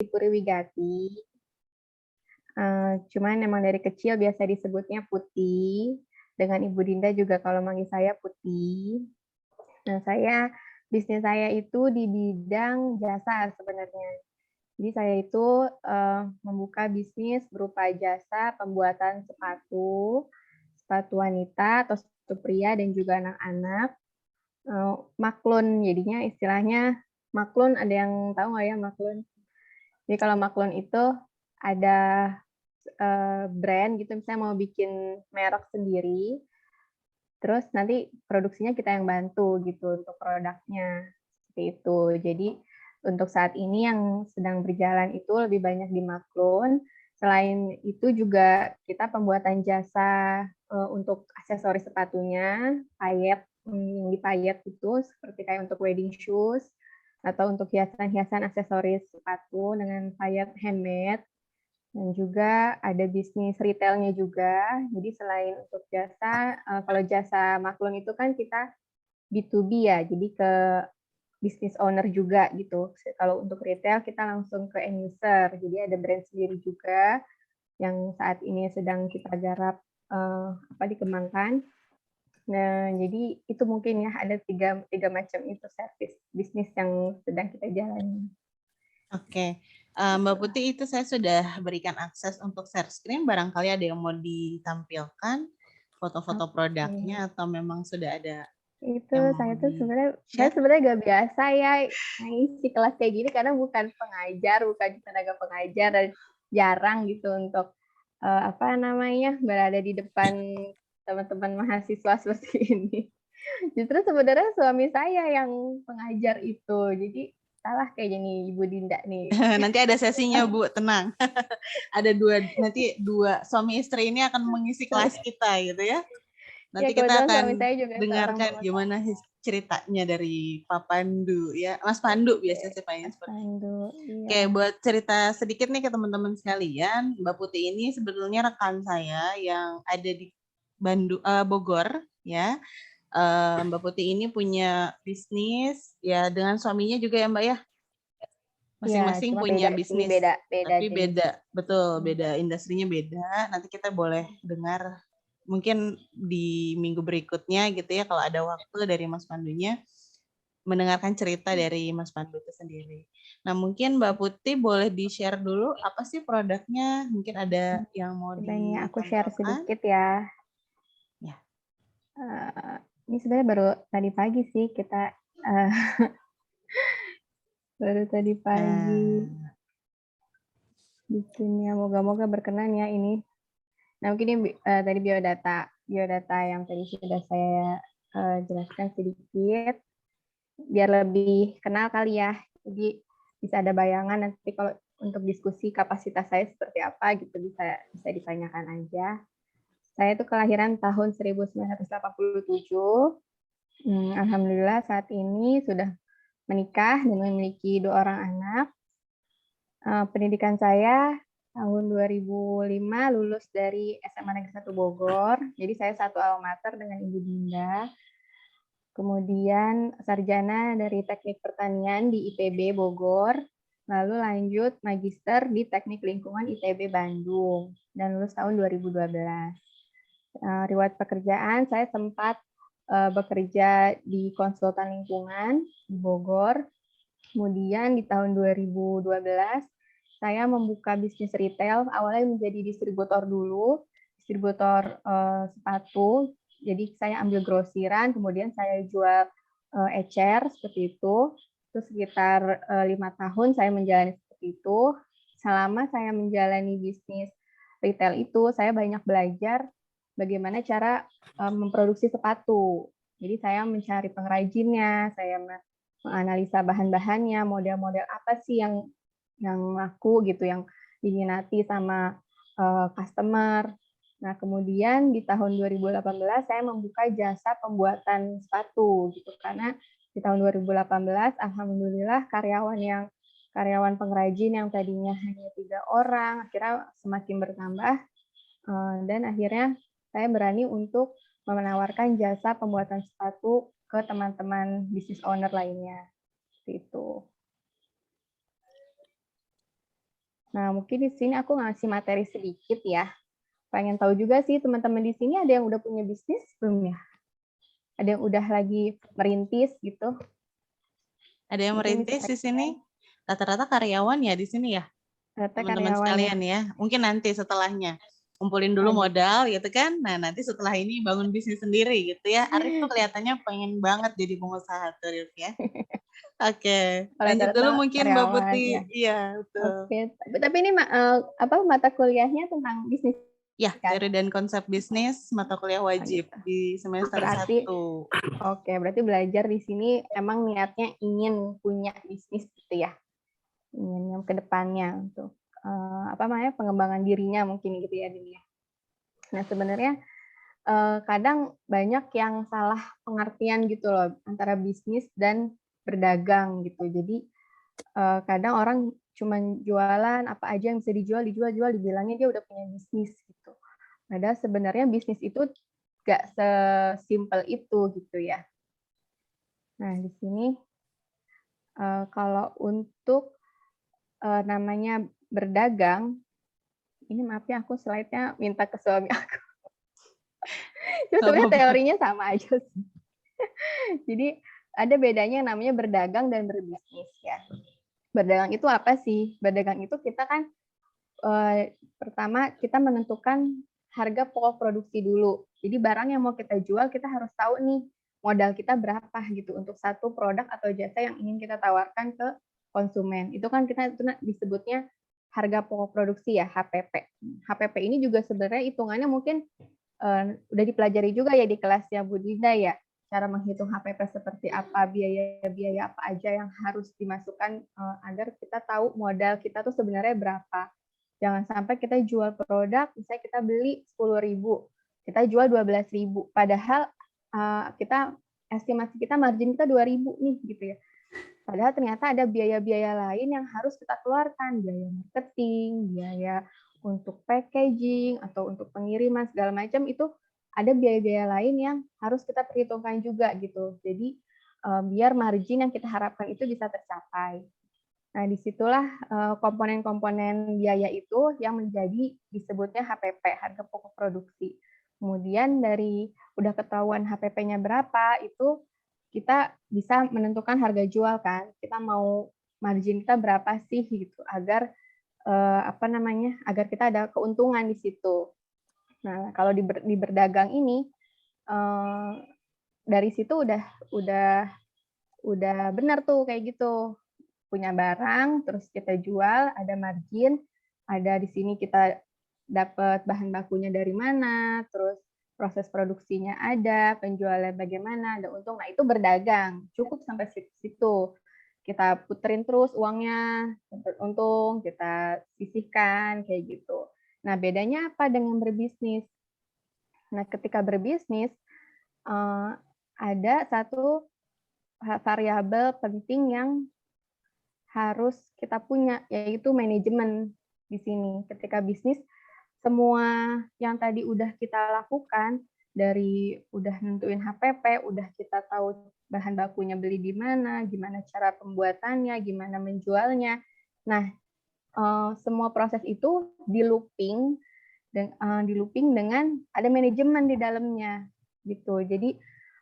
Puriwigati. Cuman emang dari kecil biasa disebutnya Putih, dengan Ibu Dinda juga kalau manggil saya Putih. Nah, bisnis saya itu di bidang jasa sebenarnya. Jadi saya itu membuka bisnis berupa jasa pembuatan sepatu, sepatu wanita atau sepatu pria dan juga anak-anak. Maklun, jadinya istilahnya maklun, ada yang tahu nggak ya maklun? Jadi kalau maklun itu ada brand gitu, misalnya mau bikin merek sendiri, terus nanti produksinya kita yang bantu gitu untuk produknya, seperti itu. Jadi untuk saat ini yang sedang berjalan itu lebih banyak di Maklun. Selain itu juga kita pembuatan jasa untuk aksesoris sepatunya, payet, yang dipayet itu seperti kayak untuk wedding shoes atau untuk hiasan-hiasan aksesoris sepatu dengan payet handmade. Dan juga ada bisnis retailnya juga. Jadi selain untuk jasa, kalau jasa Maklun itu kan kita B2B ya, jadi ke business owner juga gitu. Kalau untuk retail kita langsung ke end user. Jadi ada brand sendiri juga yang saat ini sedang kita garap dikembangkan. Nah, jadi itu mungkin ya ada tiga macam itu service bisnis yang sedang kita jalani. Oke, Mbak Putih, itu saya sudah berikan akses untuk share screen. Barangkali ada yang mau ditampilkan foto-foto produknya atau memang sudah ada Itu yang saya tuh share? sebenarnya gak biasa ya ngisi kelas kayak gini karena bukan pengajar, bukan tenaga pengajar, dan jarang gitu untuk berada di depan teman-teman mahasiswa seperti ini. Justru sebenarnya suami saya yang pengajar itu, jadi salah kayaknya nih Ibu Dinda nih. Nanti ada sesinya, Bu, tenang. Ada nanti dua suami istri ini akan mengisi kelas kita gitu ya. Nanti Ya, kita akan suami saya juga dengarkan gimana ceritanya dari Pak Pandu ya. Mas Pandu biasanya saya panggil seperti itu. Pandu, iya. Oke, buat cerita sedikit nih ke teman-teman sekalian, Mbak Putih ini sebetulnya rekan saya yang ada di Bogor ya. Mbak Putih ini punya bisnis ya dengan suaminya juga ya Mbak ya. Masing-masing ya, punya beda bisnis, beda tapi jenis. beda, betul, beda industrinya beda. Nanti kita boleh dengar mungkin di minggu berikutnya gitu ya kalau ada waktu dari Mas Pandunya mendengarkan cerita dari Mas Pandu itu sendiri. Nah mungkin Mbak Putih boleh di-share dulu apa sih produknya? Mungkin ada yang mau Sebenarnya aku share ditampilkan? sedikit ya. Ya. Ini sebenarnya baru tadi pagi sih kita baru tadi pagi bikinnya. Moga-moga berkenan ya ini. Nah mungkin ini tadi biodata yang tadi sudah saya jelaskan sedikit biar lebih kenal kali ya. Jadi bisa ada bayangan nanti kalau untuk diskusi kapasitas saya seperti apa gitu bisa ditanyakan aja. Saya itu kelahiran tahun 1987. Alhamdulillah saat ini sudah menikah dan memiliki 2 orang anak. Pendidikan saya tahun 2005 lulus dari SMA Negeri 1 Bogor. Jadi saya satu alma mater dengan Ibu Dinda. Kemudian sarjana dari Teknik Pertanian di ITB Bogor. Lalu lanjut magister di Teknik Lingkungan ITB Bandung dan lulus tahun 2012. Riwayat pekerjaan saya sempat bekerja di konsultan lingkungan di Bogor. Kemudian di tahun 2012 saya membuka bisnis retail, awalnya menjadi distributor dulu, distributor sepatu. Jadi saya ambil grosiran, kemudian saya jual ecer seperti itu. Itu sekitar 5 tahun saya menjalani seperti itu. Selama saya menjalani bisnis retail itu, saya banyak belajar bagaimana cara memproduksi sepatu. Jadi saya mencari pengrajinnya, saya menganalisa bahan-bahannya, model-model apa sih yang laku gitu, yang diminati sama customer. Nah, kemudian di tahun 2018 saya membuka jasa pembuatan sepatu gitu karena di tahun 2018 alhamdulillah karyawan pengrajin yang tadinya hanya 3 orang akhirnya semakin bertambah dan akhirnya saya berani untuk menawarkan jasa pembuatan sepatu ke teman-teman business owner lainnya. Seperti itu. Nah, mungkin di sini aku ngasih materi sedikit ya. Pengen tahu juga sih teman-teman di sini ada yang udah punya bisnis belum ya? Ada yang udah lagi merintis gitu? Ada yang Mungkin bisa merintis di sini? Rata-rata karyawan ya di sini ya, rata teman-teman karyawan ya. sekalian ya. Mungkin nanti setelahnya kumpulin dulu Oh, gitu. modal gitu kan. Nah, nanti setelah ini bangun bisnis sendiri gitu ya. Arif tuh kelihatannya pengen banget jadi pengusaha tuh, Arif ya. Oke, Oh, lanjut dulu rata-rata mungkin Mbak karyawan ya. Putih. Iya, betul. Oke, tapi ini apa mata kuliahnya tentang bisnis Ya, kan? teori dan konsep bisnis mata kuliah Oh, wajib gitu. di semester Berarti 1. oke, berarti belajar di sini emang niatnya ingin punya bisnis gitu ya. Ingin yang ke depannya untuk apa namanya? Pengembangan dirinya mungkin gitu ya, Dini ya. Nah, sebenarnya kadang banyak yang salah pengertian gitu loh antara bisnis dan berdagang gitu. Jadi kadang orang cuman jualan apa aja yang bisa dijual, dijual, dibilangnya dia udah punya bisnis gitu. Padahal sebenarnya bisnis itu nggak sesimpel itu gitu ya. Nah, di sini kalau untuk namanya berdagang, ini maaf ya aku slide-nya minta ke suami aku. Cuma Nggak sebenarnya apa-apa. teorinya sama aja sih. Jadi ada bedanya yang namanya berdagang dan berbisnis ya. Berdagang itu apa sih? Berdagang itu kita kan pertama kita menentukan harga pokok produksi dulu. Jadi barang yang mau kita jual kita harus tahu nih modal kita berapa gitu untuk satu produk atau jasa yang ingin kita tawarkan ke konsumen. Itu kan kita itu disebutnya harga pokok produksi ya, HPP. HPP ini juga sebenarnya hitungannya mungkin udah dipelajari juga ya di kelasnya Bu Dinda ya. Cara menghitung HPP seperti apa, biaya-biaya apa aja yang harus dimasukkan agar kita tahu modal kita tuh sebenarnya berapa. Jangan sampai kita jual produk, misalnya kita beli 10.000, kita jual 12.000. Padahal kita estimasi kita margin kita 2.000 nih gitu ya. Padahal ternyata ada biaya-biaya lain yang harus kita keluarkan, biaya marketing, biaya untuk packaging atau untuk pengiriman segala macam itu ada biaya-biaya lain yang harus kita perhitungkan juga gitu. Jadi biar margin yang kita harapkan itu bisa tercapai. Nah, disitulah komponen-komponen biaya itu yang menjadi disebutnya HPP, harga pokok produksi. Kemudian dari udah ketahuan HPP-nya berapa, itu kita bisa menentukan harga jual kan. Kita mau margin kita berapa sih gitu agar apa namanya? Agar kita ada keuntungan di situ. Nah, kalau di berdagang ini dari situ udah benar tuh kayak gitu, punya barang, terus kita jual, ada margin, ada di sini kita dapat bahan bakunya dari mana, terus proses produksinya ada, penjualan bagaimana, ada untung. Nah, itu berdagang, cukup sampai situ. Kita puterin terus uangnya, dapat untung, kita sisihkan, kayak gitu. Nah, bedanya apa dengan berbisnis? Nah, ketika berbisnis, ada satu variabel penting yang harus kita punya, yaitu manajemen di sini. Ketika bisnis, semua yang tadi udah kita lakukan, dari udah nentuin HPP, udah kita tahu bahan bakunya beli di mana, gimana cara pembuatannya, gimana menjualnya. Nah, semua proses itu di looping dengan ada manajemen di dalamnya gitu. Jadi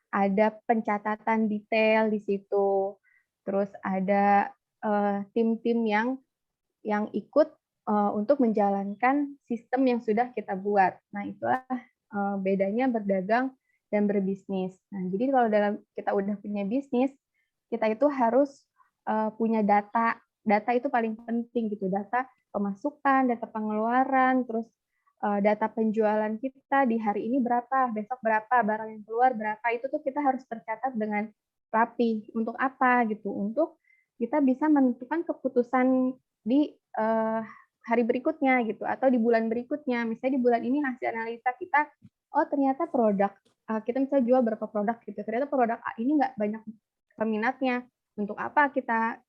ada pencatatan detail di situ. Terus ada tim-tim yang ikut untuk menjalankan sistem yang sudah kita buat. Nah, itulah bedanya berdagang dan berbisnis. Nah, jadi kalau dalam kita udah punya bisnis, kita itu harus punya data. Data itu paling penting gitu. Data pemasukan, data pengeluaran, terus data penjualan kita di hari ini berapa, besok berapa, barang yang keluar berapa, itu tuh kita harus tercatat dengan rapi. Untuk apa gitu? Untuk kita bisa menentukan keputusan di hari berikutnya gitu atau di bulan berikutnya. Misalnya di bulan ini hasil analisa kita, oh ternyata produk kita misalnya jual berapa produk gitu. Ternyata produk A ini nggak banyak peminatnya. Untuk apa kita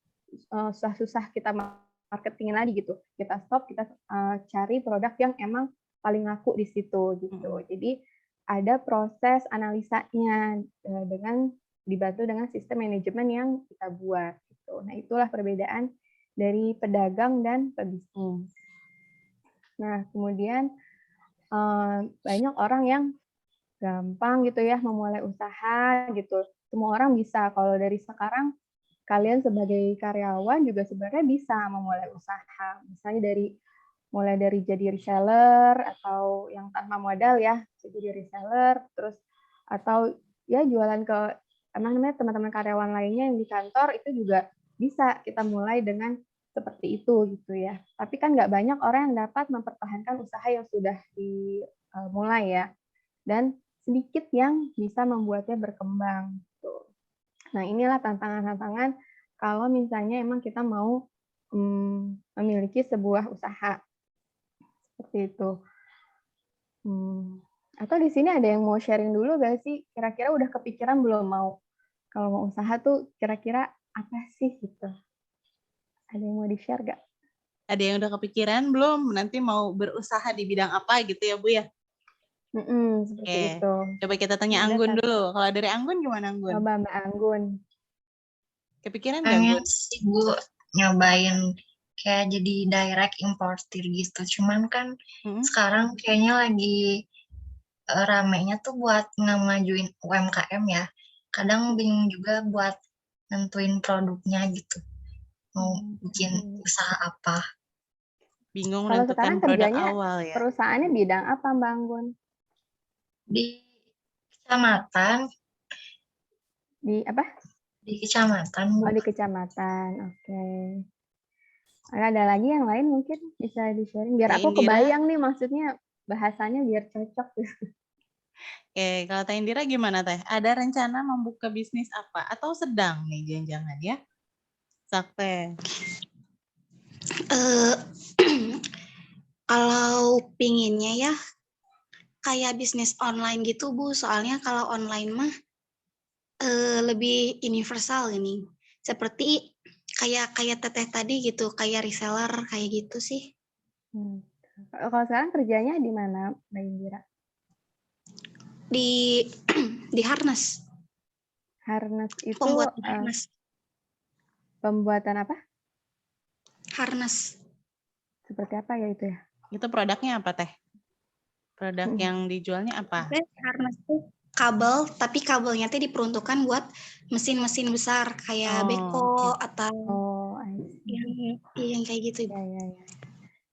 susah-susah kita marketingin lagi gitu. Kita stop, kita cari produk yang emang paling laku di situ gitu. Jadi ada proses analisanya dengan dibantu dengan sistem manajemen yang kita buat gitu. Nah, itulah perbedaan dari pedagang dan pebisnis. Nah, kemudian banyak orang yang gampang gitu ya memulai usaha gitu. Semua orang bisa. Kalau dari sekarang kalian sebagai karyawan juga sebenarnya bisa memulai usaha. Misalnya mulai dari jadi reseller atau yang tanpa modal ya, jadi reseller, terus atau ya jualan ke namanya teman-teman karyawan lainnya yang di kantor itu juga bisa kita mulai dengan seperti itu gitu ya. Tapi kan nggak banyak orang yang dapat mempertahankan usaha yang sudah dimulai ya. Dan sedikit yang bisa membuatnya berkembang. Gitu. Nah, inilah tantangan-tantangan kalau misalnya emang kita mau memiliki sebuah usaha seperti itu. Atau di sini ada yang mau sharing dulu gak sih? Kira-kira udah kepikiran belum mau kalau mau usaha tuh kira-kira apa sih gitu? Ada yang mau di-share gak? Ada yang udah kepikiran belum? Nanti mau berusaha di bidang apa gitu ya Bu ya? Seperti Oke, itu. coba kita tanya Ada Anggun satu. dulu. Kalau dari Anggun gimana Anggun? Coba Mbak Anggun. Kepikiran gak Pengen Anggun? sih Bu nyobain kayak jadi direct importer gitu. Cuman kan sekarang kayaknya lagi ramenya tuh buat ngemajuin UMKM ya. Kadang bingung juga buat nentuin produknya gitu. Mau bikin usaha apa. Bingung Kalau menentukan sekarang produk kerjanya awal ya. perusahaannya bidang apa Mbak Anggun? Di kecamatan, Di apa? di kecamatan Bu. Oh, di kecamatan. Oke. Ada lagi yang lain mungkin bisa di-sharing biar Teh aku Indira. kebayang nih maksudnya bahasanya biar cocok. Oke, kalau Teh Indira gimana Teh? Ada rencana membuka bisnis apa? Atau sedang nih jangan-jangan ya? Sakte. Kalau pinginnya ya kayak bisnis online gitu Bu, soalnya kalau online mah lebih universal ini. Seperti kayak Teteh tadi gitu, kayak reseller kayak gitu sih. Kalau sekarang kerjanya di mana Mbak Indira? Di di harness. Harness itu Pembuatan harness. Pembuatan apa? Harness. Seperti apa ya itu ya? Itu produknya apa Teh? Produk yang dijualnya apa? Harness itu kabel, tapi kabelnya tuh diperuntukkan buat mesin-mesin besar kayak beko atau yang kayak gitu.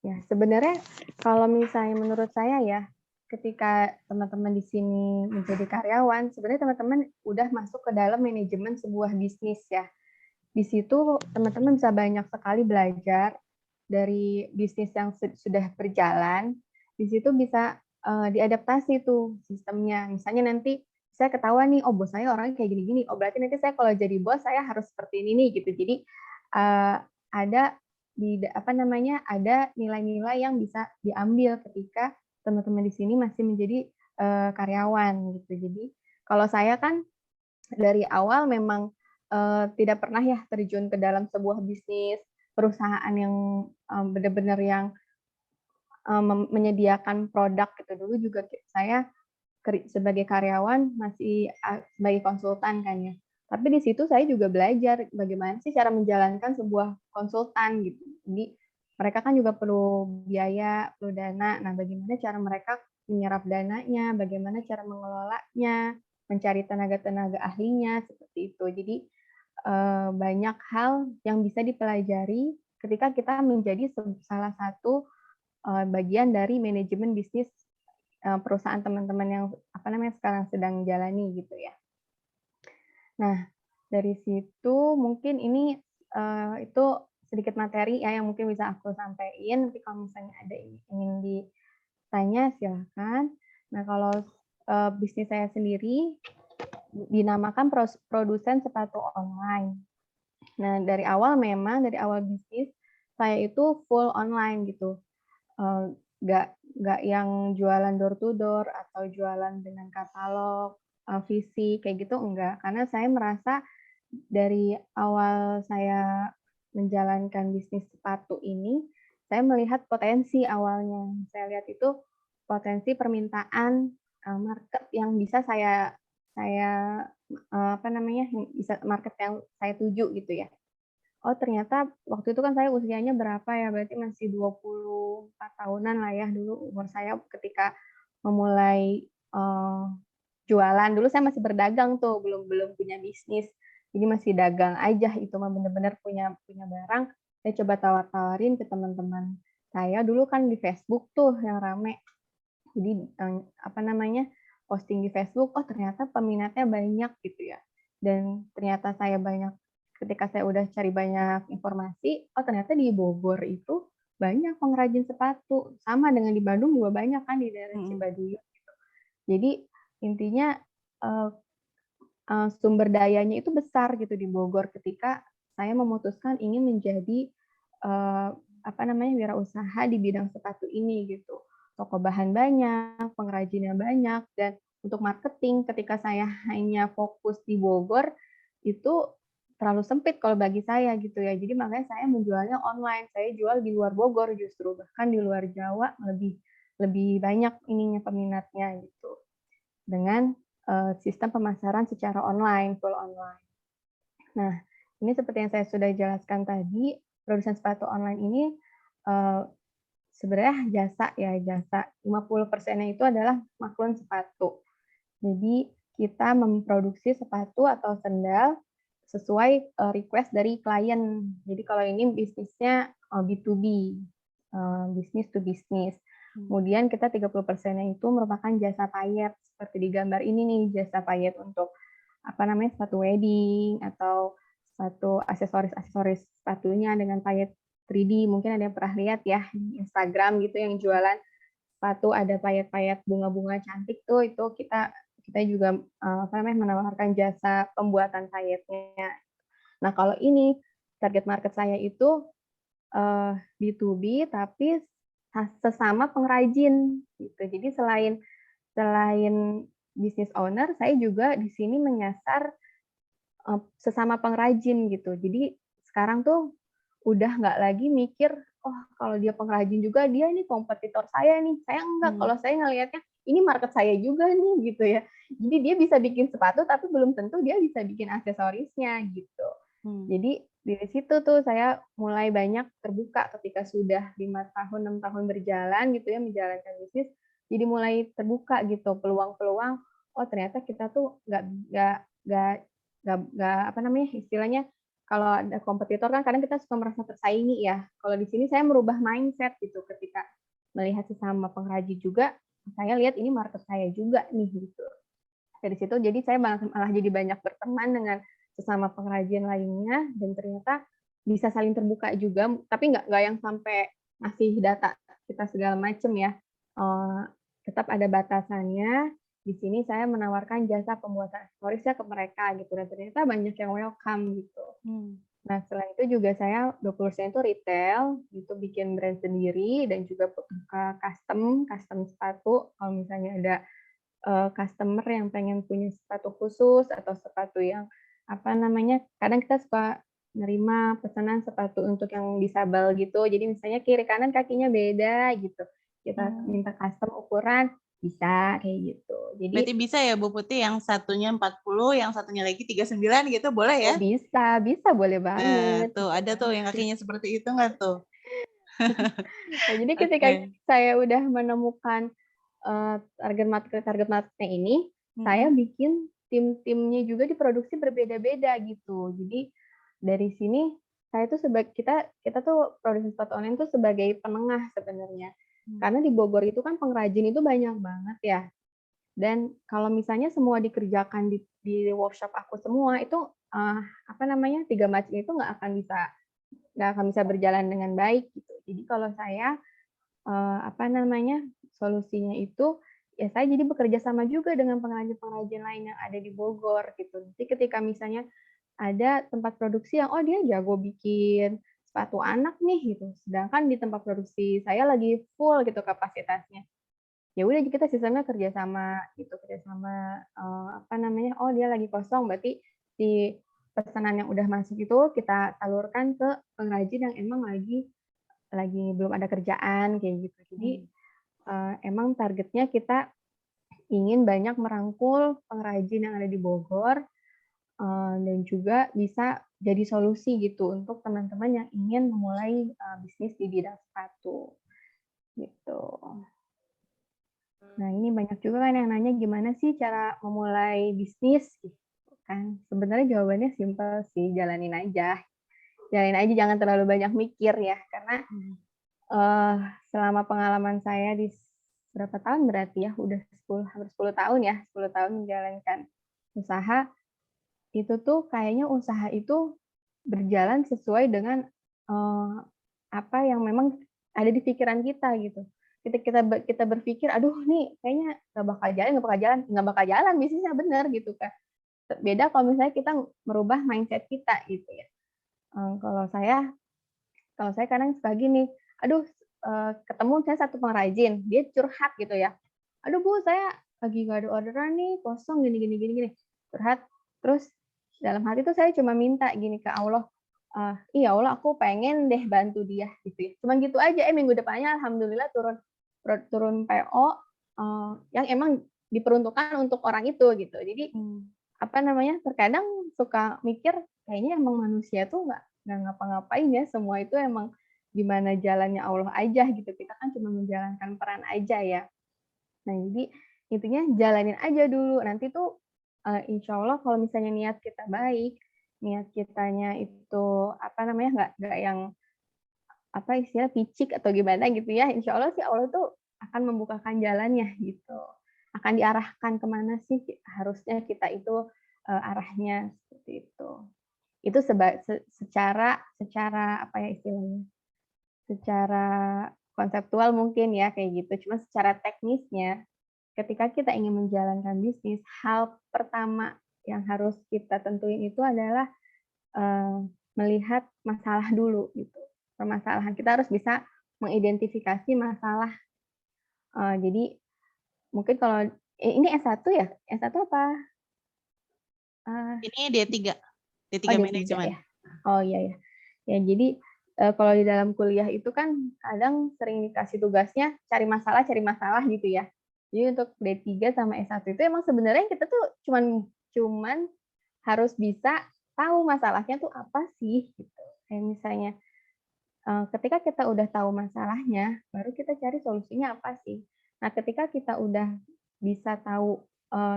Ya, sebenarnya kalau misalnya menurut saya ya, ketika teman-teman di sini menjadi karyawan, sebenarnya teman-teman udah masuk ke dalam manajemen sebuah bisnis ya. Di situ teman-teman bisa banyak sekali belajar dari bisnis yang sudah berjalan. Di situ bisa diadaptasi tuh sistemnya. Misalnya nanti saya ketahuan nih, oh bos saya orangnya kayak gini-gini. Oh berarti nanti saya kalau jadi bos saya harus seperti ini nih gitu. Jadi ada ada nilai-nilai yang bisa diambil ketika teman-teman di sini masih menjadi karyawan gitu. Jadi kalau saya kan dari awal memang tidak pernah ya terjun ke dalam sebuah bisnis perusahaan yang benar-benar yang menyediakan produk gitu. Dulu juga saya sebagai karyawan masih sebagai konsultan kan ya. Tapi di situ saya juga belajar bagaimana sih cara menjalankan sebuah konsultan gitu. Jadi mereka kan juga perlu biaya, perlu dana. Nah, bagaimana cara mereka menyerap dananya, bagaimana cara mengelolanya, mencari tenaga-tenaga ahlinya seperti itu. Jadi banyak hal yang bisa dipelajari ketika kita menjadi salah satu bagian dari manajemen bisnis perusahaan teman-teman yang sekarang sedang jalani gitu ya. Nah, dari situ mungkin ini itu sedikit materi ya yang mungkin bisa aku sampaikan. Nanti kalau misalnya ada ingin ditanya silahkan. Nah, kalau bisnis saya sendiri dinamakan produsen sepatu online. Nah, dari awal bisnis saya itu full online gitu. Nggak yang jualan door to door atau jualan dengan katalog fisik kayak gitu enggak, karena saya merasa dari awal saya menjalankan bisnis sepatu ini saya melihat potensi awalnya. Saya lihat itu potensi permintaan market yang bisa bisa market yang saya tuju gitu ya. oh ternyata waktu itu kan saya usianya berapa ya, berarti masih 24 tahunan lah ya dulu umur saya ketika memulai, jualan. Dulu saya masih berdagang tuh, belum belum punya bisnis. Jadi masih dagang aja, itu mah bener-bener punya punya barang, saya coba tawar-tawarin ke teman-teman saya. Dulu kan di Facebook tuh yang rame. Jadi, apa namanya, posting di Facebook, oh ternyata peminatnya banyak gitu ya. Dan ternyata saya banyak ketika saya udah cari banyak informasi, oh ternyata di Bogor itu banyak pengrajin sepatu, sama dengan di Bandung juga banyak kan di daerah Mhm. Cibaduyut gitu. Jadi intinya, eee sumber dayanya itu besar gitu di Bogor ketika saya memutuskan ingin menjadi, apa namanya, wirausaha di bidang sepatu ini gitu. Toko bahan banyak, pengrajinnya banyak, dan untuk marketing ketika saya hanya fokus di Bogor, itu terlalu sempit kalau bagi saya gitu ya. Jadi makanya saya menjualnya online, saya jual di luar Bogor justru, bahkan di luar Jawa lebih lebih banyak ininya peminatnya gitu. Dengan, sistem pemasaran secara online, full online. Nah, ini seperti yang saya sudah jelaskan tadi, produsen sepatu online ini, eee, sebenarnya jasa ya, jasa. 50%-nya itu adalah maklun sepatu. Jadi kita memproduksi sepatu atau sendal sesuai, request dari klien. Jadi kalau ini bisnisnya, B2B, business to business. Kemudian kita 30%-nya itu merupakan jasa payet, seperti di gambar ini nih, jasa payet untuk, apa namanya, sepatu wedding atau sepatu aksesoris-aksesoris sepatunya dengan payet 3D. Mungkin ada yang pernah lihat ya di Instagram gitu yang jualan sepatu ada payet-payet bunga-bunga cantik tuh, itu kita kita juga, apa namanya, menawarkan jasa pembuatan payetnya. Nah, kalau ini target market saya itu, B2B tapi sesama pengrajin gitu. Jadi selain selain business owner, saya juga di sini menyasar sesama pengrajin gitu. Jadi sekarang tuh udah nggak lagi mikir, "Oh kalau dia pengrajin juga dia nih kompetitor saya nih." Saya enggak, Mmm. kalau saya ngelihatnya, "Ini market saya juga nih," gitu ya. Jadi dia bisa bikin sepatu tapi belum tentu dia bisa bikin aksesorisnya gitu. Mmm. Jadi dari situ tuh saya mulai banyak terbuka ketika sudah 5 tahun, 6 tahun berjalan gitu ya menjalankan bisnis, jadi mulai terbuka gitu peluang-peluang, oh ternyata kita tuh nggak apa namanya, istilahnya kalau ada kompetitor kan kadang kita suka merasa tersaingi ya. Kalau di sini saya merubah mindset gitu ketika melihat sesama pengrajin juga, saya lihat ini market saya juga nih gitu. Dari situ jadi saya malah malah jadi banyak berteman dengan sesama pengrajin lainnya dan ternyata bisa saling terbuka juga, tapi nggak yang sampai ngasih data kita segala macam ya. Eee, Tetap ada batasannya. Di sini saya menawarkan jasa pembuatan aksesorisnya ke mereka gitu dan ternyata banyak yang welcome gitu. Mmm. Nah, selain itu juga saya 20% itu retail, itu bikin brand sendiri dan juga buka custom custom sepatu. Kalau misalnya ada, customer yang pengen punya sepatu khusus atau sepatu yang, apa namanya, kadang kita suka nerima pesanan sepatu untuk yang disabel gitu. Jadi misalnya kiri kanan kakinya beda gitu, kita Oh. minta custom ukuran, bisa kayak gitu. Jadi Berarti bisa ya Bu Putih yang satunya 40, yang satunya lagi 39 gitu boleh oh ya? bisa bisa, boleh banget, Tuh bisa ada tuh yang banget. kakinya seperti itu nggak tuh? Nah, jadi ketika Oke. saya udah menemukan, target market-nya ini, saya Mhm. bikin tim-timnya juga diproduksi berbeda-beda gitu. Jadi dari sini saya tuh kita kita tuh produsen sepatu online tuh sebagai penengah sebenarnya. Mmm. Karena di Bogor itu kan pengrajin itu banyak banget ya, dan kalau misalnya semua dikerjakan di workshop aku semua itu, apa namanya, 3 macam itu nggak akan bisa berjalan dengan baik gitu. Jadi kalau saya, apa namanya, solusinya itu, ya saya jadi bekerja sama juga dengan pengrajin-pengrajin lain yang ada di Bogor gitu. Jadi ketika misalnya ada tempat produksi yang, oh dia jago bikin sepatu anak nih gitu, sedangkan di tempat produksi saya lagi full gitu kapasitasnya. Ya udah kita sistemnya kerja sama gitu, kerja sama, apa namanya, oh dia lagi kosong berarti si pesanan yang udah masuk itu kita salurkan ke pengrajin yang emang lagi belum ada kerjaan kayak gitu. Jadi, Mmm. emang targetnya kita ingin banyak merangkul pengrajin yang ada di Bogor, dan juga bisa jadi solusi gitu untuk teman-teman yang ingin memulai bisnis di bidang sepatu gitu. Nah, ini banyak juga kan yang nanya gimana sih cara memulai bisnis gitu kan. Sebenarnya jawabannya simpel sih, jalanin aja. Jalanin aja, jangan terlalu banyak mikir ya, karena selama pengalaman saya di berapa tahun berarti ya, udah hampir 10 tahun ya, 10 tahun menjalankan usaha, itu tuh kayaknya usaha itu berjalan sesuai dengan apa yang memang ada di pikiran kita gitu. Kita berpikir, aduh nih kayaknya nggak bakal jalan bisnisnya, bener gitu kan. Beda kalau misalnya kita merubah mindset kita gitu ya. Kalau saya kadang suka gini, aduh ketemu saya satu pengrajin, dia curhat gitu ya. Aduh Bu, saya lagi nggak ada orderan nih, kosong gini. Curhat, terus dalam hati tuh saya cuma minta gini ke Allah, iya Allah aku pengen deh bantu dia gitu ya. Cuman gitu aja, minggu depannya alhamdulillah turun PO yang emang diperuntukkan untuk orang itu gitu. Jadi apa namanya, terkadang suka mikir kayaknya emang manusia tuh nggak ngapa-ngapain ya, semua itu emang gimana jalannya Allah aja gitu. Kita kan cuma menjalankan peran aja ya. Nah, jadi intinya jalanin aja dulu. Nanti tuh insya Allah kalau misalnya niat kita baik, niat kitanya itu apa namanya nggak yang apa istilah picik atau gimana gitu ya, insya Allah sih Allah tuh akan membukakan jalannya gitu. Akan diarahkan kemana sih harusnya kita itu arahnya seperti itu. Itu secara apa ya istilahnya? Secara konseptual mungkin ya kayak gitu. Cuma secara teknisnya ketika kita ingin menjalankan bisnis, hal pertama yang harus kita tentuin itu adalah melihat masalah dulu gitu. Permasalahan kita harus bisa mengidentifikasi masalah. Jadi mungkin kalau ini S1 ya? S1 apa? Ini D3 D3 manajemen. ya. Oh iya ya. Ya jadi kalau di dalam kuliah itu kan kadang sering dikasih tugasnya cari masalah gitu ya. Jadi untuk D3 sama S1 itu emang sebenarnya kita tuh cuman harus bisa tahu masalahnya tuh apa sih gitu. Kayak misalnya ketika kita udah tahu masalahnya, baru kita cari solusinya apa sih. Nah, ketika kita udah bisa tahu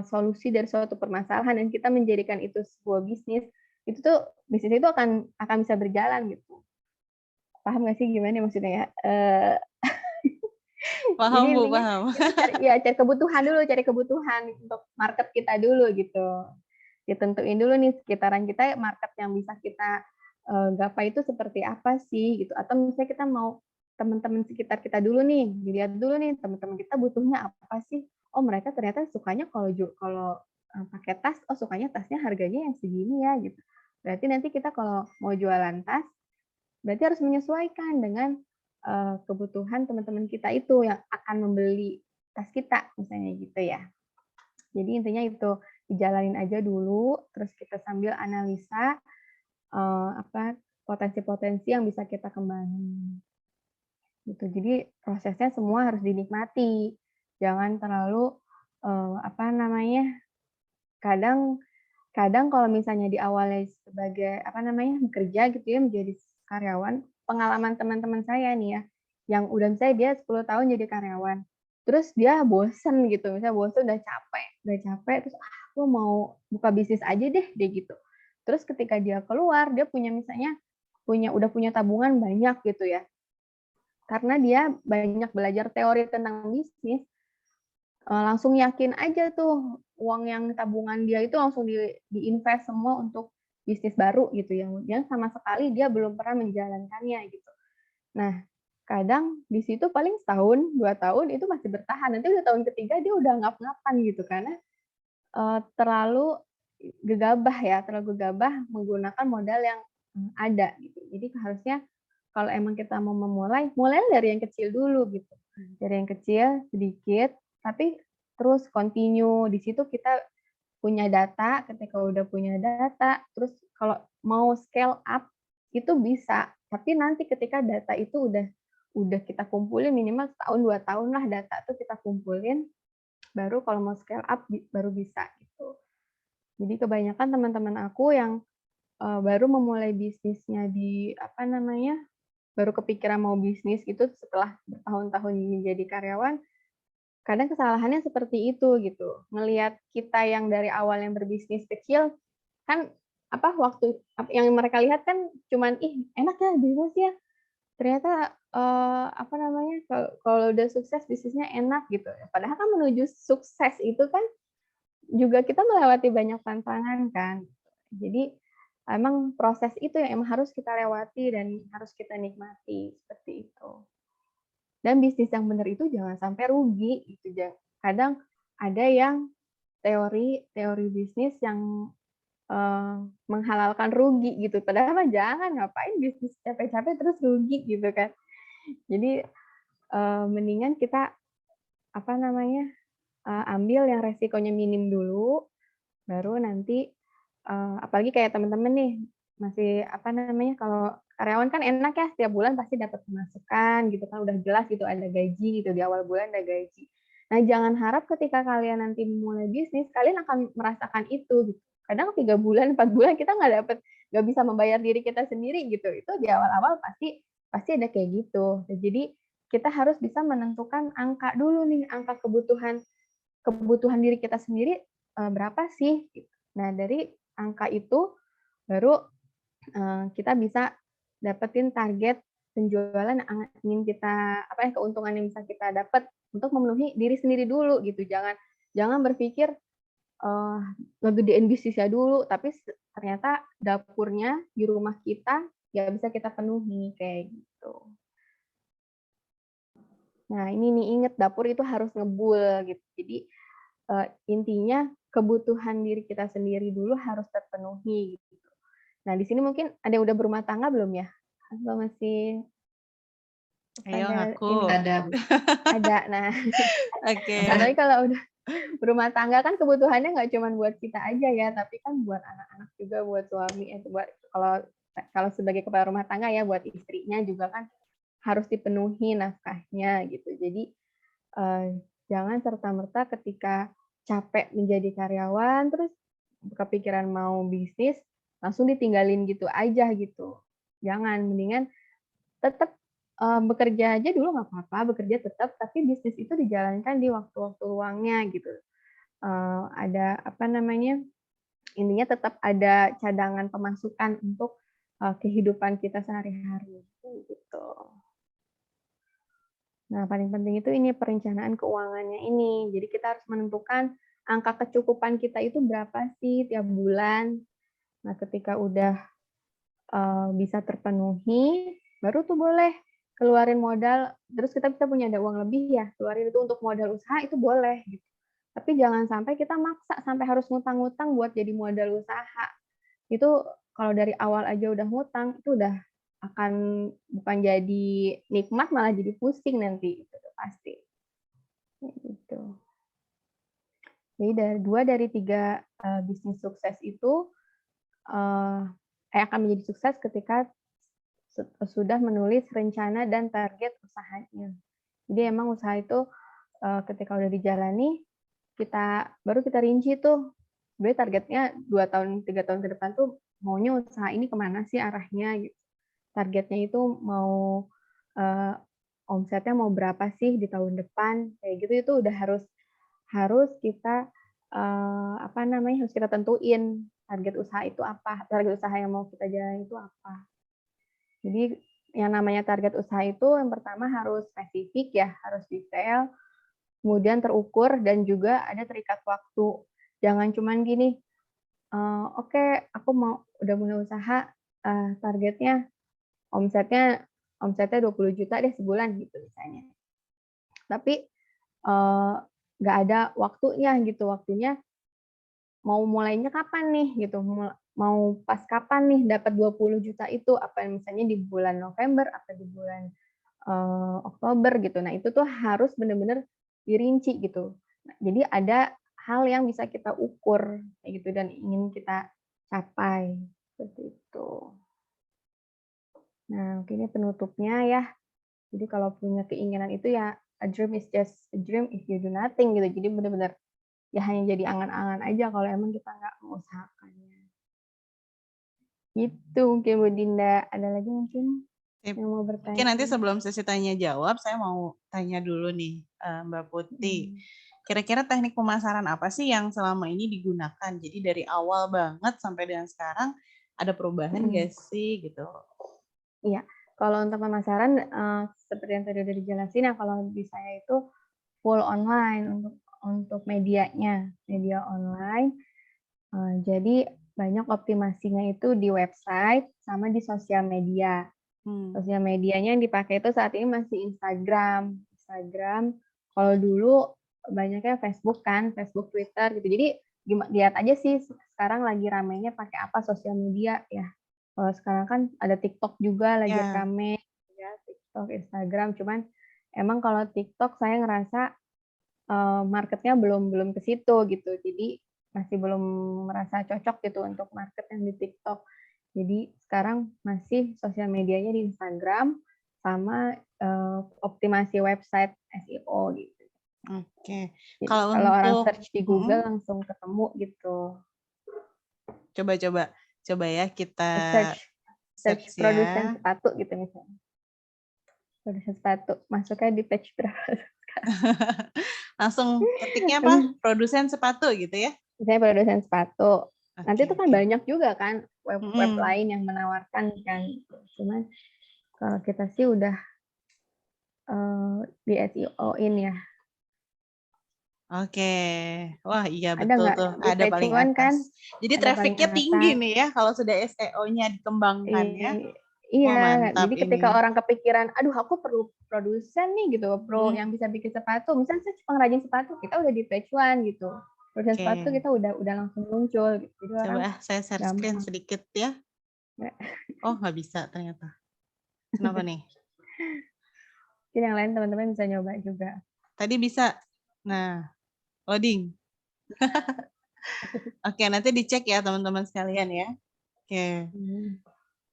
solusi dari suatu permasalahan dan kita menjadikan itu sebuah bisnis, itu tuh bisnis itu akan bisa berjalan gitu. Paham nggak sih gimana maksudnya ya? Paham Jadi Bu, intinya paham. kita cari kebutuhan untuk market kita dulu gitu. Ditentuin dulu nih sekitaran kita market yang bisa kita gapai itu seperti apa sih gitu. Atau misalnya kita mau teman-teman sekitar kita dulu nih, dilihat dulu nih teman-teman kita butuhnya apa sih. Oh mereka ternyata sukanya kalau pakai tas, oh sukanya tasnya harganya yang segini ya gitu. Berarti nanti kita kalau mau jualan tas, berarti harus menyesuaikan dengan kebutuhan teman-teman kita itu yang akan membeli tas kita misalnya gitu ya. Jadi intinya itu dijalanin aja dulu, terus kita sambil analisa apa potensi-potensi yang bisa kita kembangin. Gitu. Jadi prosesnya semua harus dinikmati. Jangan terlalu apa namanya? Kadang kalau misalnya di awalnya sebagai apa namanya? Bekerja gitu ya menjadi karyawan, pengalaman teman-teman saya nih ya, yang udah misalnya dia 10 tahun jadi karyawan. Terus dia bosen gitu, misalnya bosen udah capek terus aku mau buka bisnis aja deh gitu. Terus ketika dia keluar, dia udah punya tabungan banyak gitu ya. Karena dia banyak belajar teori tentang bisnis, langsung yakin aja tuh uang yang tabungan dia itu langsung diinvest semua untuk bisnis baru gitu yang sama sekali dia belum pernah menjalankannya gitu. Nah, kadang di situ paling setahun, 2 tahun itu masih bertahan. Nanti udah tahun ketiga dia udah ngap-ngapan gitu karena terlalu gegabah menggunakan modal yang ada gitu. Jadi harusnya kalau emang kita mau mulai dari yang kecil dulu gitu. Dari yang kecil sedikit, tapi terus continue. Di situ kita punya data, ketika udah punya data, terus kalau mau scale up itu bisa. Tapi nanti ketika data itu udah kita kumpulin minimal setahun 2 tahun lah data tuh kita kumpulin, baru kalau mau scale up baru bisa gitu. Jadi kebanyakan teman-teman aku yang baru memulai bisnisnya baru kepikiran mau bisnis gitu setelah bertahun-tahun menjadi karyawan, kadang kesalahannya seperti itu gitu. Ngelihat kita yang dari awal yang berbisnis kecil, kan waktu yang mereka lihat kan cuman, "Ih, enak ya bisnis ya." Ternyata, kalau udah sukses bisnisnya enak gitu. Padahal kan menuju sukses itu kan juga kita melewati banyak tantangan kan. Jadi emang proses itu yang emang harus kita lewati dan harus kita nikmati, seperti itu. Dan bisnis yang benar itu jangan sampai rugi gitu. Kadang ada yang teori bisnis yang menghalalkan rugi gitu. Padahal mah jangan, ngapain bisnis capek-capek terus rugi gitu kan. Jadi mendingan kita ambil yang resikonya minim dulu, baru nanti apalagi kayak teman-teman nih masih kalau karyawan kan enak ya setiap bulan pasti dapat pemasukan gitu kan, udah jelas gitu ada gaji gitu di awal bulan ada gaji. Nah, jangan harap ketika kalian nanti mulai bisnis kalian akan merasakan itu gitu. Kadang 3 bulan, 4 bulan kita nggak bisa membayar diri kita sendiri gitu. Itu di awal-awal pasti ada kayak gitu. Jadi kita harus bisa menentukan angka dulu nih, angka kebutuhan diri kita sendiri berapa sih? Nah, dari angka itu baru kita bisa dapetin target penjualan yang ingin kita keuntungan yang bisa kita dapat untuk memenuhi diri sendiri dulu gitu. Jangan berpikir ngegedein bisnisnya dulu, tapi ternyata dapurnya di rumah kita nggak bisa kita penuhi kayak gitu. Nah, ini nih inget dapur itu harus ngebul gitu. Jadi intinya kebutuhan diri kita sendiri dulu harus terpenuhi gitu. Nah, di sini mungkin ada yang udah berumah tangga belum ya? Atau masih Ayo ada ngaku. ini? Ada. Nah, Oke. apalagi kalau udah berumah tangga kan kebutuhannya nggak cuma buat kita aja ya, tapi kan buat anak-anak juga, buat suami, buat kalau sebagai kepala rumah tangga ya, buat istrinya juga kan harus dipenuhi nafkahnya gitu. Jadi jangan serta-merta ketika capek menjadi karyawan terus kepikiran mau bisnis langsung ditinggalin gitu aja gitu. Jangan, mendingan tetap bekerja aja dulu nggak apa-apa, bekerja tetap, tapi bisnis itu dijalankan di waktu-waktu luangnya gitu. Ada intinya tetap ada cadangan pemasukan untuk kehidupan kita sehari-hari gitu. Nah, paling penting itu ini perencanaan keuangannya ini. Jadi kita harus menentukan angka kecukupan kita itu berapa sih tiap bulan. Nah, ketika udah bisa terpenuhi, baru tuh boleh keluarin modal. Terus kita bisa punya ada uang lebih ya, keluarin itu untuk modal usaha itu boleh. Gitu. Tapi jangan sampai kita maksa sampai harus ngutang-ngutang buat jadi modal usaha. Itu kalau dari awal aja udah ngutang, itu udah akan bukan jadi nikmat malah jadi pusing nanti itu pasti gitu. Jadi dari 3 bisnis sukses itu akan menjadi sukses ketika sudah menulis rencana dan target usahanya. Jadi emang usaha itu ketika udah dijalani baru kita rinci tuh sebenarnya targetnya 2 tahun 3 tahun ke depan tuh maunya usaha ini kemana sih arahnya gitu. Targetnya itu mau omsetnya mau berapa sih di tahun depan kayak gitu, itu udah harus kita harus kita tentuin target usaha itu apa, target usaha yang mau kita jalani itu apa. Jadi yang namanya target usaha itu yang pertama harus spesifik ya, harus detail, kemudian terukur dan juga ada terikat waktu. Jangan cuman gini, oke, aku udah mulai usaha, targetnya omsetnya 20 juta deh sebulan gitu misalnya. Tapi nggak ada waktunya gitu, waktunya mau mulainya kapan nih gitu, mau pas kapan nih dapat 20 juta itu, apa misalnya di bulan November atau di bulan Oktober gitu. Nah, itu tuh harus benar-benar dirinci gitu. Nah, jadi ada hal yang bisa kita ukur kayak gitu dan ingin kita capai seperti itu. Nah, mungkin ini penutupnya ya. Jadi kalau punya keinginan itu ya a dream is just a dream if you do nothing gitu. Jadi benar-benar ya hanya jadi angan-angan aja kalau emang kita nggak mengusahakannya. Itu mungkin Bu Dinda. Ada lagi mungkin Sip. yang mau Mungkin nanti bertanya? sebelum sesi tanya jawab, saya mau tanya dulu nih, Mbak Putih. Kira-kira teknik pemasaran apa sih yang selama ini digunakan? Jadi dari awal banget sampai dengan sekarang ada perubahan nggak sih gitu? Iya, kalau untuk pemasaran seperti yang tadi udah dijelasin ya, kalau di saya itu full online untuk medianya, media online. Jadi banyak optimasinya itu di website sama di sosial media. Sosial medianya yang dipakai itu saat ini masih Instagram. Kalau dulu banyaknya Facebook kan, Facebook, Twitter gitu. Jadi lihat aja sih sekarang lagi ramainya pakai apa sosial media ya. Kalau sekarang kan ada TikTok juga lagi rame ya, TikTok, Instagram. Cuman emang kalau TikTok saya ngerasa marketnya belum ke situ gitu. Jadi masih belum merasa cocok gitu untuk market yang di TikTok. Jadi sekarang masih sosial medianya di Instagram sama optimasi website SEO gitu. Oke. Jadi Kalau kalau orang untuk search di Google langsung ketemu gitu. Coba ya kita Search ya. produsen sepatu gitu misalnya. Produsen sepatu, masuknya di page berapa? Langsung ketiknya apa? Produsen sepatu gitu ya? Misalnya produsen sepatu. Nanti itu kan Oke. banyak juga kan web lain yang menawarkan kan. Cuman kalau kita sih udah di SEO-in ya. Oke. Wah, iya Ada betul nggak tuh. di Ada page paling one kan? atas. Jadi Ada paling trafficnya tinggi atas. nih ya kalau sudah SEO-nya dikembangkan ya. Wah, Iya, mantap jadi ketika ini. orang kepikiran, aduh aku perlu produsen nih gitu, yang bisa bikin sepatu, misalnya saya pengrajin sepatu, kita udah di page one gitu. Produsen sepatu kita udah langsung muncul gitu. Jadi orang Coba saya share screen sedikit ya. Oh, nggak bisa ternyata. Kenapa nih? Mungkin yang lain teman-teman bisa nyoba juga. Tadi bisa. Nah, loading. Oke, nanti dicek ya teman-teman sekalian ya. Oke.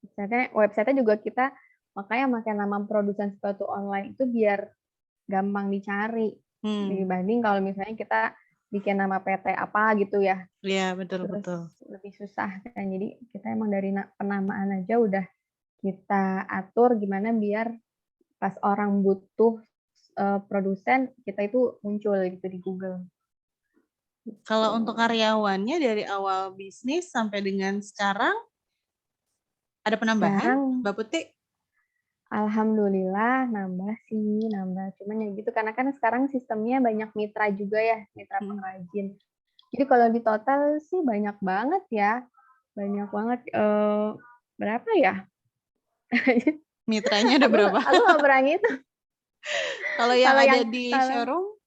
Misalnya website-nya juga kita makanya pakai nama produsen sepatu online itu biar gampang dicari dibanding kalau misalnya kita bikin nama PT apa gitu ya. Iya, betul. Lebih susah kan. Jadi kita emang dari penamaan aja udah kita atur gimana biar pas orang butuh produsen kita itu muncul gitu di Google. Kalau untuk karyawannya dari awal bisnis sampai dengan sekarang ada penambahan, Mbak Putih? Alhamdulillah nambah. Cuman ya gitu karena kan sekarang sistemnya banyak mitra juga ya, mitra pengrajin. Jadi kalau di total sih banyak banget ya. Banyak banget berapa ya? Mitranya ada berapa? Aku nggak pernah ngitung. Kalau yang ada di showroom?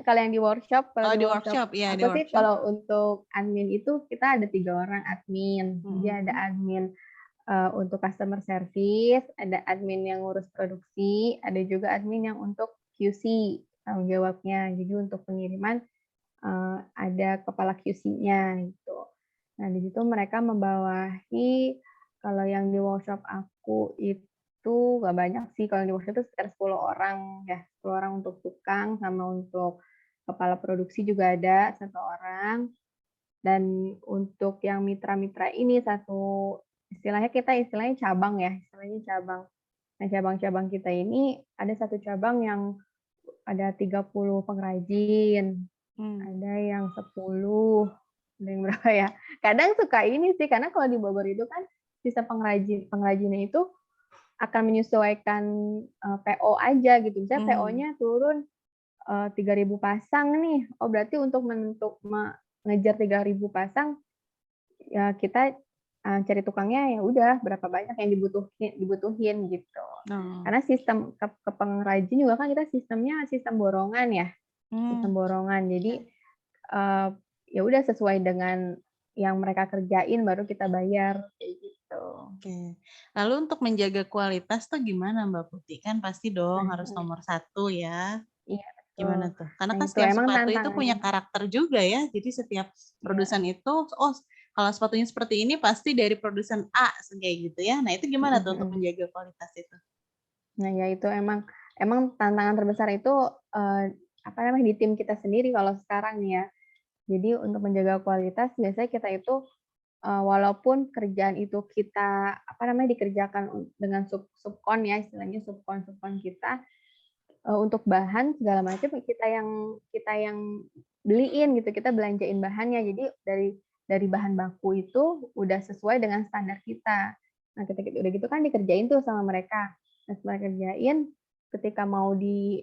Kalau yang di workshop, di workshop, ya di aku sih kalau untuk admin itu kita ada 3 orang admin. Jadi ada admin untuk customer service, ada admin yang ngurus produksi, ada juga admin yang untuk QC tanggung jawabnya. Jadi untuk pengiriman ada kepala QC-nya gitu. Nah di situ mereka membawahi kalau yang di workshop aku itu nggak banyak sih, kalau di workshop itu sekitar 10 orang ya, 10 orang untuk tukang sama untuk kepala produksi juga ada 1 orang. Dan untuk yang mitra-mitra ini istilahnya cabang ya, Nah cabang-cabang kita ini ada 1 cabang yang ada 30 pengrajin, ada yang 10, ada yang berapa ya. Kadang suka ini sih, karena kalau di Bogor itu kan sistem pengrajinnya itu akan menyesuaikan PO aja gitu. Misalnya PO-nya turun 3.000 pasang nih. Oh berarti untuk mengejar 3.000 pasang ya kita cari tukangnya ya udah berapa banyak yang dibutuhin gitu. Karena sistem ke pengrajin juga kan kita sistem borongan ya. Sistem borongan. Jadi ya udah sesuai dengan yang mereka kerjain baru kita bayar kayak gitu. Oke. Lalu untuk menjaga kualitas tuh gimana Mbak Putih? Kan pasti dong harus nomor 1 ya. Iya, betul. Gimana tuh? Karena kan itu setiap emang sepatu itu tantangannya. punya karakter juga ya. Jadi setiap produsen itu, oh kalau sepatunya seperti ini pasti dari produsen A kayak gitu ya. Nah itu gimana tuh untuk menjaga kualitas itu? Nah ya itu emang tantangan terbesar itu di tim kita sendiri kalau sekarang nih ya. Jadi untuk menjaga kualitas biasanya kita itu walaupun kerjaan itu kita dikerjakan dengan subkon ya, istilahnya subkon kita, untuk bahan segala macam kita yang beliin gitu, kita belanjain bahannya. Jadi dari bahan baku itu udah sesuai dengan standar kita. Nah, ketika udah gitu kan dikerjain tuh sama mereka. Nah, setelah kerjain, ketika mau di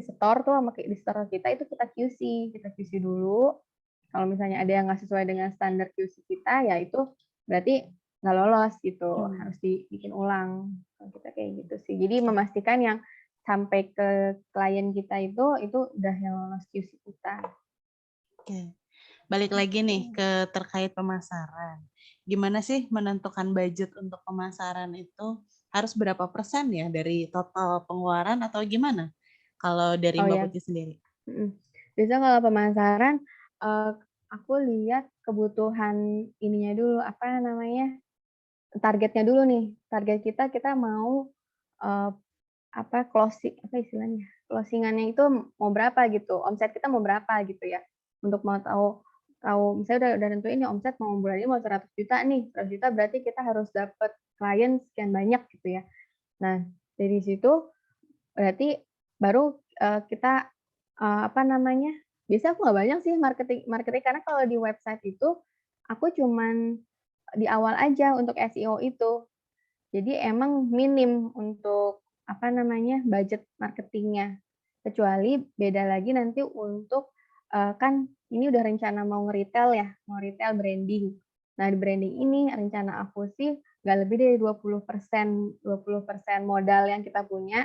store tuh di store kita itu kita QC dulu. Kalau misalnya ada yang nggak sesuai dengan standar QC kita, ya itu berarti nggak lolos gitu, harus dibikin ulang. Kalau kita kayak gitu sih. Jadi memastikan yang sampai ke klien kita itu udah yang lolos QC kita. Oke. Balik lagi nih ke terkait pemasaran. Gimana sih menentukan budget untuk pemasaran itu harus berapa persen ya dari total pengeluaran atau gimana? Kalau dari Mbak Putih sendiri. Biasanya kalau pemasaran, aku lihat kebutuhan ininya dulu, targetnya dulu nih. Target kita mau closing-annya itu mau berapa gitu, omset kita mau berapa gitu ya. Untuk mau tahu misalnya udah nentuin nih omset mau bulan ini mau 100 juta nih, 100 juta berarti kita harus dapat klien sekian banyak gitu ya. Nah, dari situ berarti baru kita biasanya aku nggak banyak sih marketing karena kalau di website itu aku cuman di awal aja untuk SEO itu. Jadi emang minim untuk budget marketingnya. Kecuali beda lagi nanti untuk kan ini udah rencana mau nge-retail ya, mau retail branding. Nah, di branding ini rencana aku sih nggak lebih dari 20% modal yang kita punya,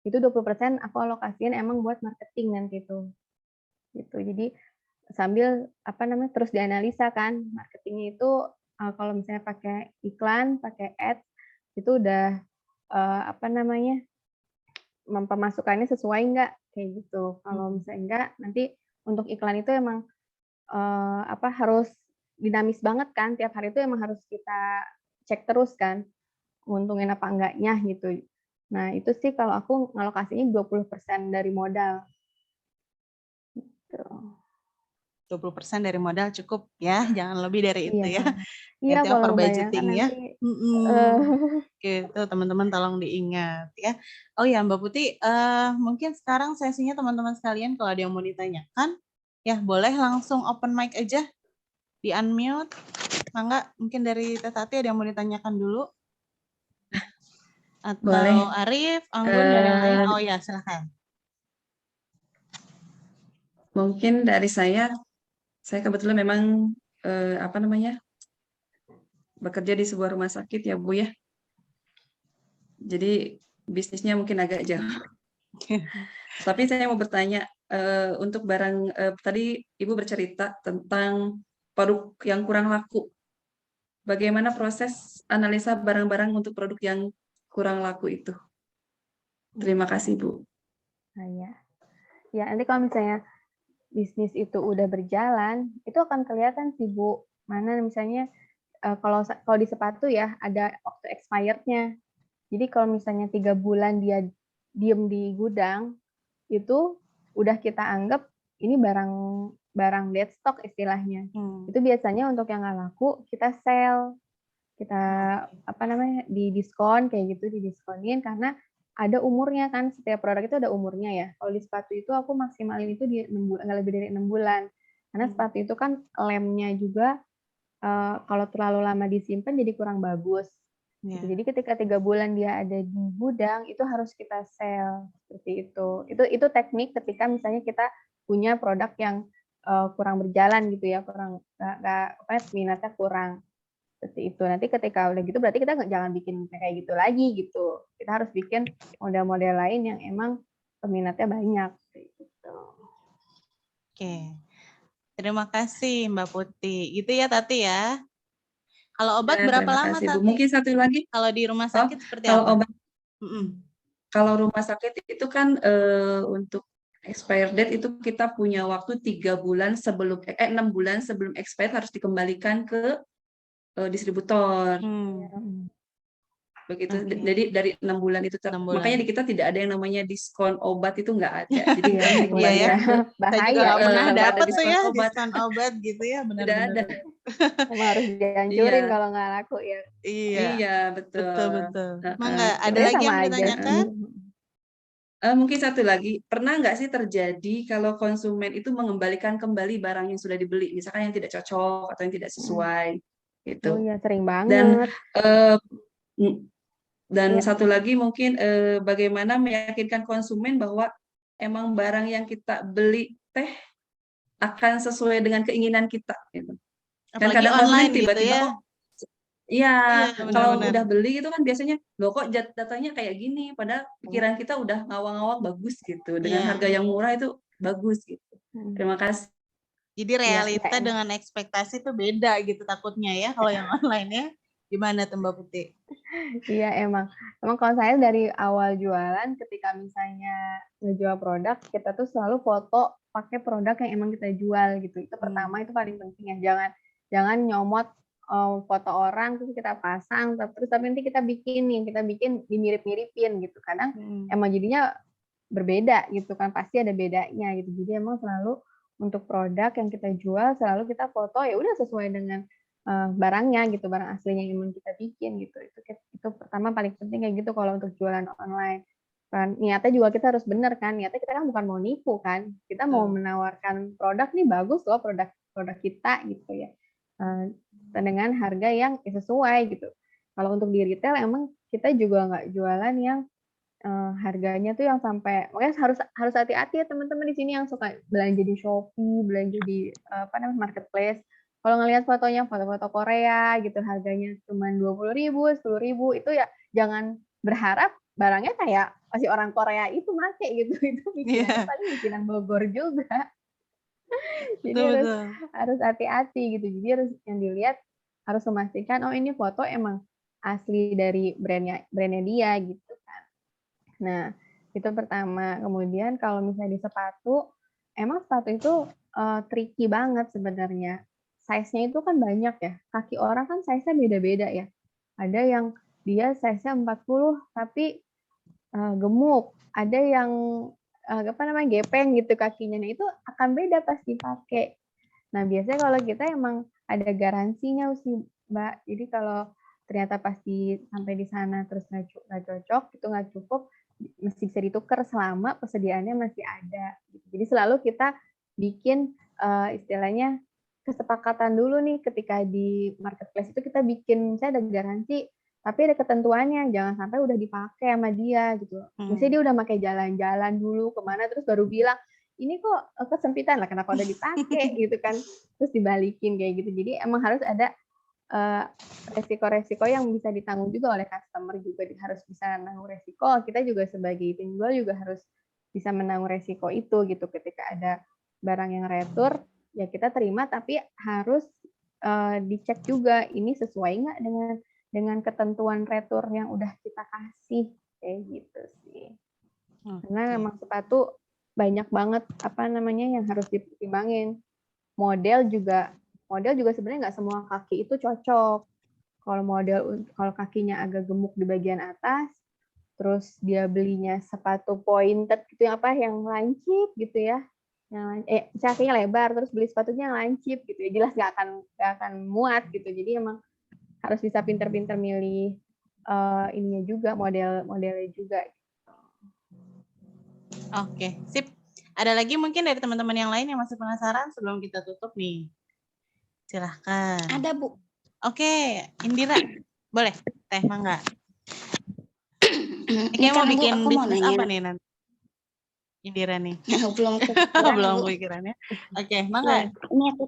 itu 20% aku alokasiin emang buat marketing nanti itu. Gitu. Jadi sambil terus dianalisa kan marketingnya itu kalau misalnya pakai iklan, pakai ads itu udah pemasukannya sesuai nggak kayak gitu. Kalau misalnya enggak, nanti untuk iklan itu emang harus dinamis banget kan, tiap hari itu emang harus kita cek terus kan, nguntungin apa enggaknya gitu. Nah, itu sih kalau aku ngalokasinya 20% dari modal. Gitu. 20% dari modal cukup ya, jangan lebih dari itu ya. Iya, Nanti over budgeting ya. Gitu, teman-teman tolong diingat ya. Oh ya, Mbak Putih, mungkin sekarang sesinya teman-teman sekalian kalau ada yang mau ditanyakan, ya boleh langsung open mic aja, di unmute. Mangga, mungkin dari Teh Tati ada yang mau ditanyakan dulu? Atau boleh. Arif, Anggun, dan yang lain? Oh ya, silahkan. Mungkin dari saya kebetulan memang bekerja di sebuah rumah sakit ya Bu ya. Jadi bisnisnya mungkin agak jauh. Tapi saya mau bertanya untuk barang tadi Ibu bercerita tentang produk yang kurang laku. Bagaimana proses analisa barang-barang untuk produk yang kurang laku itu? Terima kasih Bu. Ya, nanti kalau misalnya bisnis itu udah berjalan, itu akan kelihatan sih Bu, mana misalnya kalau di sepatu ya ada waktu expired-nya. Jadi kalau misalnya 3 bulan dia diem di gudang, itu udah kita anggap ini barang dead stock istilahnya. Itu biasanya untuk yang nggak laku kita sell, kita didiskon kayak gitu, didiskonin karena ada umurnya kan, setiap produk itu ada umurnya ya. Kalau di sepatu itu aku maksimalin itu di 6 bulan, nggak lebih dari 6 bulan. Karena sepatu itu kan lemnya juga kalau terlalu lama disimpan jadi kurang bagus. Gitu. Jadi ketika 3 bulan dia ada di gudang itu harus kita sell seperti itu. Itu teknik ketika misalnya kita punya produk yang kurang berjalan gitu ya, kurang minatnya kurang. Seperti itu. Nanti ketika udah gitu berarti kita jangan bikin kayak gitu lagi gitu. Kita harus bikin model-model lain yang emang peminatnya banyak. Gitu. Oke. Terima kasih Mbak Putih. Gitu ya Tati ya. Kalau obat berapa lama Tati? Mungkin satu lagi. Kalau di rumah sakit seperti kalau apa? Obat, kalau rumah sakit itu kan untuk expired date itu kita punya waktu 6 bulan sebelum expired harus dikembalikan ke distributor. begitu. Oke. Jadi dari 6 bulan itu 6 makanya bulan. di kita tidak ada yang namanya diskon obat itu nggak ada. Jadi Iya, kami iya Iya ya. membayar Saya juga bahaya nggak itu pernah kalau nggak ada dapet tuh diskon ya obat, diskon obat gitu ya, tidak benar-benar. ada. emang harus dihancurin Iya, kalau nggak laku ya. Iya, iya betul betul. betul. Heeh, Mangga, ada Sebenarnya lagi sama yang mau aja. ditanyakan? Mungkin satu lagi, pernah nggak sih terjadi kalau konsumen itu mengembalikan kembali barang yang sudah dibeli, misalkan yang tidak cocok atau yang tidak sesuai, gitu. Oh iya, sering Dan banget. eh, mm, dan Iya. satu lagi mungkin bagaimana meyakinkan konsumen bahwa emang barang yang kita beli teh akan sesuai dengan keinginan kita, gitu. Kan Apalagi kadang konsumen online gitu tiba-tiba, ya. oh iya, Iya, kalau benar-benar. udah beli itu kan biasanya, loh kok datanya kayak gini, padahal pikiran kita udah ngawang-ngawang bagus gitu, dengan Iya. harga yang murah itu bagus gitu. Terima kasih. Jadi Iya, realita iya. dengan ekspektasi itu beda gitu takutnya ya kalau yang online ya. Gimana tuh Mbak Putih? Iya, emang kalau saya dari awal jualan, ketika misalnya ngejual produk, kita tuh selalu foto pakai produk yang emang kita jual gitu. Itu pertama, itu paling penting ya. Jangan nyomot foto orang terus kita pasang, terus tapi nanti kita bikin dimirip-miripin gitu. Kadang emang jadinya berbeda gitu kan, pasti ada bedanya gitu. Jadi emang selalu untuk produk yang kita jual selalu kita foto ya udah sesuai dengan barangnya gitu, barang aslinya yang emang kita bikin gitu. Itu pertama paling penting kayak gitu kalau untuk jualan online. Kan niatnya juga kita harus bener kan, niatnya kita kan bukan mau nipu kan, kita mau menawarkan produk nih bagus loh, produk kita gitu ya, dengan harga yang sesuai gitu. Kalau untuk di retail emang kita juga nggak jualan yang harganya tuh yang sampai, makanya harus hati-hati ya teman-teman di sini yang suka belanja di Shopee, belanja di marketplace. Kalau ngelihat fotonya foto-foto Korea gitu, harganya cuma 20.000, 10.000, itu ya jangan berharap barangnya kayak masih orang Korea itu make gitu. Itu bikinannya paling bikinan Bogor juga. Jadi harus hati-hati gitu. Jadi harus yang dilihat harus memastikan oh ini foto emang asli dari brandnya dia gitu kan. Nah, itu pertama. Kemudian kalau misalnya di sepatu, emang sepatu itu tricky banget sebenarnya. Size-nya itu kan banyak ya. Kaki orang kan size-nya beda-beda ya. Ada yang dia size-nya 40 tapi gemuk. Ada yang gepeng gitu kakinya. Nah, itu akan beda pas dipakai. Nah, biasanya kalau kita emang ada garansinya sih, Mbak. Jadi kalau ternyata pasti sampai di sana terus nggak cocok, itu nggak cukup, mesti bisa ditukar selama persediaannya masih ada. Jadi selalu kita bikin istilahnya kesepakatan dulu nih ketika di marketplace itu kita bikin, misalnya ada garansi, tapi ada ketentuannya, jangan sampai udah dipakai sama dia gitu. Misalnya dia udah pakai jalan-jalan dulu kemana, terus baru bilang, ini kok kesempitan lah, kenapa udah dipakai gitu kan, terus dibalikin kayak gitu. Jadi emang harus ada resiko-resiko yang bisa ditanggung juga oleh customer, juga harus bisa menanggung resiko. Kita juga sebagai penjual juga harus bisa menanggung resiko itu gitu. Ketika ada barang yang retur, ya kita terima, tapi harus dicek juga ini sesuai nggak dengan ketentuan retur yang udah kita kasih, kayak gitu sih. Karena memang sepatu banyak banget yang harus dipertimbangin. Model juga sebenarnya nggak semua kaki itu cocok. Kalau kakinya agak gemuk di bagian atas, terus dia belinya sepatu pointed gitu, yang lancip gitu ya, kakinya lebar, terus beli sepatunya yang lancip gitu ya, jelas nggak akan muat gitu. Jadi emang harus bisa pinter-pinter milih ininya juga, modelnya juga. Oke, sip. Ada lagi mungkin dari teman-teman yang lain yang masih penasaran sebelum kita tutup nih? Silahkan. Ada, Bu. Oke, Indira. Boleh, Teh Mangga. Ini mau kan, Bu, bikin aku mau bisnis nanya. apa nih nanti? Indira nih. Belum kepikiran, Belum Bu. pikirannya. Oke, Mangga. Ini aku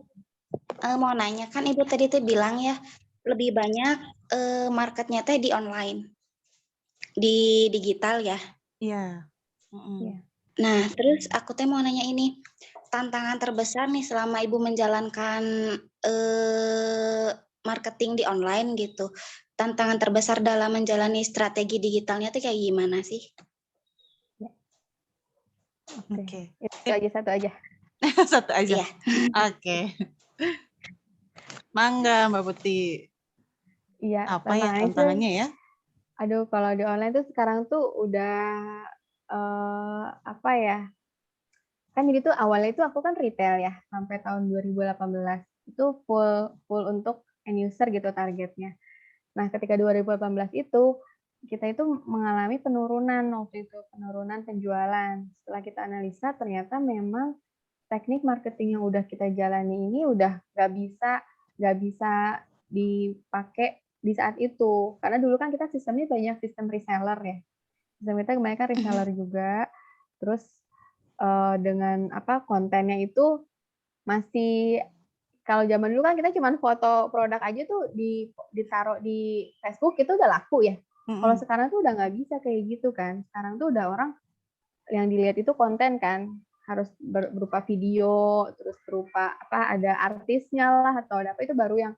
mau nanya, kan Ibu tadi tuh bilang ya, lebih banyak marketnya teh di online, di digital ya. Iya. Nah, terus aku teh mau nanya ini, tantangan terbesar nih selama Ibu menjalankan marketing di online gitu, tantangan terbesar dalam menjalani strategi digitalnya tuh kayak gimana sih? Oke. Satu aja. Satu aja. Iya. Oke. Mangga, Mbak Putih. Iya. Apa ya tantangannya ya? Aduh, kalau di online tuh sekarang tuh udah, apa ya, kan jadi tuh awalnya itu aku kan retail ya, sampai tahun 2018. Itu full full untuk end user gitu targetnya. Nah, ketika 2018 itu, kita itu mengalami penurunan waktu itu, penurunan penjualan. Setelah kita analisa ternyata memang teknik marketing yang udah kita jalani ini udah nggak bisa dipakai di saat itu. Karena dulu kan kita sistemnya banyak sistem reseller ya. Sistem kita kebanyakan reseller juga. Terus dengan kontennya itu masih, kalau zaman dulu kan kita cuma foto produk aja tuh ditaruh di Facebook itu udah laku ya. Kalau sekarang tuh udah nggak bisa kayak gitu kan. Sekarang tuh udah orang yang dilihat itu konten kan, harus berupa video, terus berupa ada artisnya lah atau ada apa, itu baru yang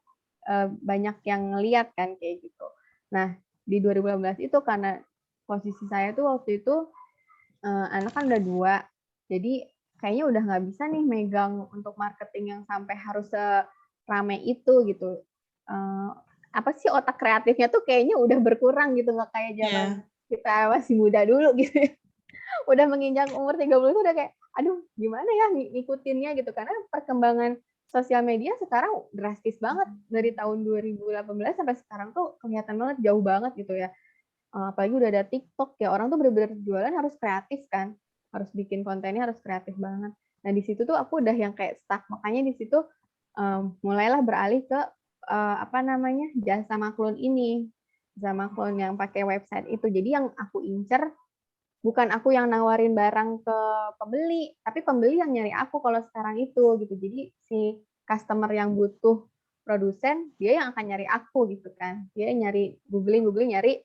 banyak yang ngeliat kan kayak gitu. Nah, di 2018 itu karena posisi saya tuh waktu itu anak kan udah 2, jadi kayaknya udah nggak bisa nih megang untuk marketing yang sampai harus serame itu gitu. Apa sih, otak kreatifnya tuh kayaknya udah berkurang gitu, nggak kayak zaman kita masih muda dulu gitu ya. Udah menginjak umur 30 tuh udah kayak, aduh gimana ya ngikutinnya gitu, karena perkembangan sosial media sekarang drastis banget dari tahun 2018 sampai sekarang tuh kelihatan banget jauh banget gitu ya. Apalagi udah ada TikTok ya, orang tuh bener-bener jualan harus kreatif kan, harus bikin kontennya harus kreatif banget. Nah di situ tuh aku udah yang kayak stuck, makanya di situ mulailah beralih ke jasa maklun ini, jasa maklun yang pakai website itu. Jadi yang aku incer bukan aku yang nawarin barang ke pembeli, tapi pembeli yang nyari aku kalau sekarang itu gitu. Jadi si customer yang butuh produsen, dia yang akan nyari aku gitu kan. Dia nyari googling nyari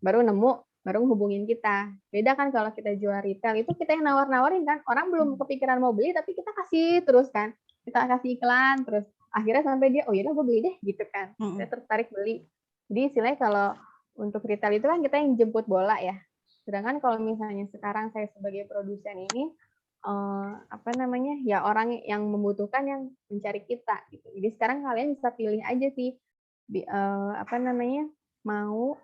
baru nemu, baru hubungin kita. Beda kan kalau kita jual retail itu kita yang nawar-nawarin kan. Orang belum kepikiran mau beli tapi kita kasih terus kan. Kita kasih iklan terus. Akhirnya sampai dia, oh yaudah gue beli deh gitu kan. Dia tertarik beli. Jadi istilahnya kalau untuk retail itu kan kita yang jemput bola ya. Sedangkan kalau misalnya sekarang saya sebagai produsen ini ya orang yang membutuhkan yang mencari kita gitu. Jadi sekarang kalian bisa pilih aja sih mau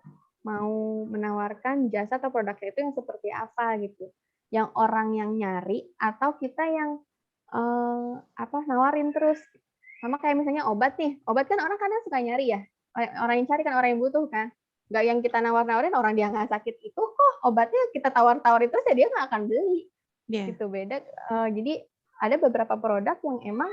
menawarkan jasa atau produknya itu yang seperti apa gitu. Yang orang yang nyari atau kita yang nawarin terus. Sama kayak misalnya obat nih. Obat kan orang kadang suka nyari ya. Orang yang cari kan orang yang butuh kan. Nggak yang kita nawar-nawarin, orang dia nggak sakit itu kok obatnya kita tawar-tawarin terus ya dia nggak akan beli. Gitu beda. Jadi ada beberapa produk yang emang